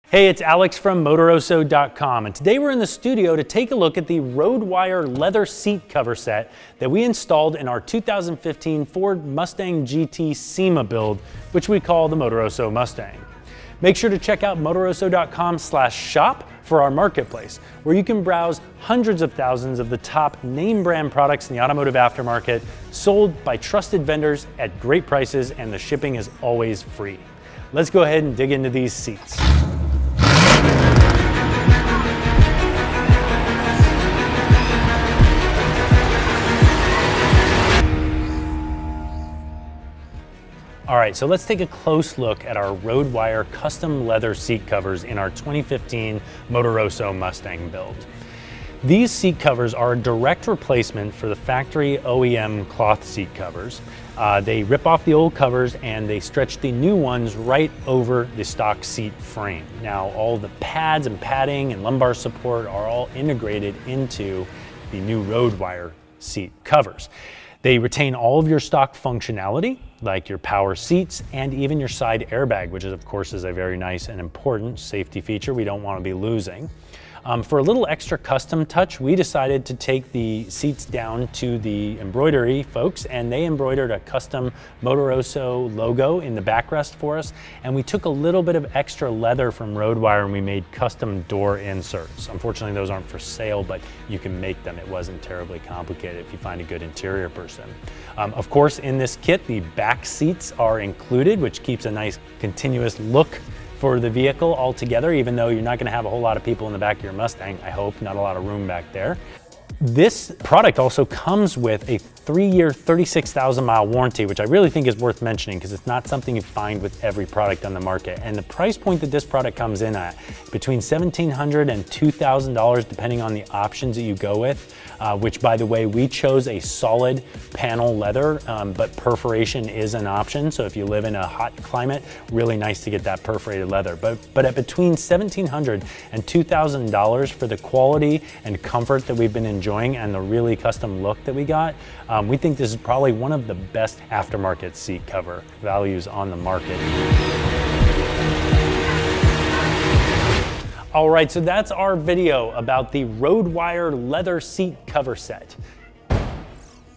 Hey, it's Alex from Motoroso.com, and today we're in the studio to take a look at the Roadwire leather seat cover set that we installed in our 2015 Ford Mustang GT SEMA build, which we call the Motoroso Mustang. Make sure to check out Motoroso.com/shop for our marketplace, where you can browse hundreds of thousands of the top name brand products in the automotive aftermarket, sold by trusted vendors at great prices, and the shipping is always free. Let's go ahead and dig into these seats. All right, so let's take a close look at our Roadwire custom leather seat covers in our 2015 Motoroso Mustang build. These seat covers are a direct replacement for the factory OEM cloth seat covers. They rip off the old covers and they stretch the new ones right over the stock seat frame. Now, all the pads and padding and lumbar support are all integrated into the new Roadwire seat covers. They retain all of your stock functionality, like your power seats and even your side airbag, which of course is a very nice and important safety feature we don't want to be losing. For a little extra custom touch, we decided to take the seats down to the embroidery folks, and they embroidered a custom Motoroso logo in the backrest for us, and we took a little bit of extra leather from Roadwire and we made custom door inserts. Unfortunately, those aren't for sale, but you can make them. It wasn't terribly complicated if you find a good interior person. Of course, in this kit, the back seats are included, which keeps a nice continuous look for the vehicle altogether, even though you're not gonna have a whole lot of people in the back of your Mustang, I hope, not a lot of room back there. This product also comes with a 3-year, 36,000 mile warranty, which I really think is worth mentioning because it's not something you find with every product on the market. And the price point that this product comes in at, between $1,700 and $2,000, depending on the options that you go with, which by the way, we chose a solid panel leather, but perforation is an option. So if you live in a hot climate, really nice to get that perforated leather. But at between $1,700 and $2,000 for the quality and comfort that we've been enjoying and the really custom look that we got, we think this is probably one of the best aftermarket seat cover values on the market. All right, so that's our video about the Roadwire leather seat cover set.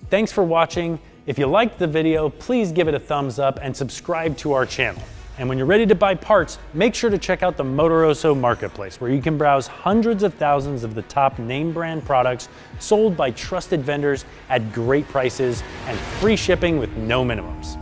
Thanks for watching. If you liked the video, please give it a thumbs up and subscribe to our channel. And when you're ready to buy parts, make sure to check out the Motoroso Marketplace, where you can browse hundreds of thousands of the top name brand products sold by trusted vendors at great prices and free shipping with no minimums.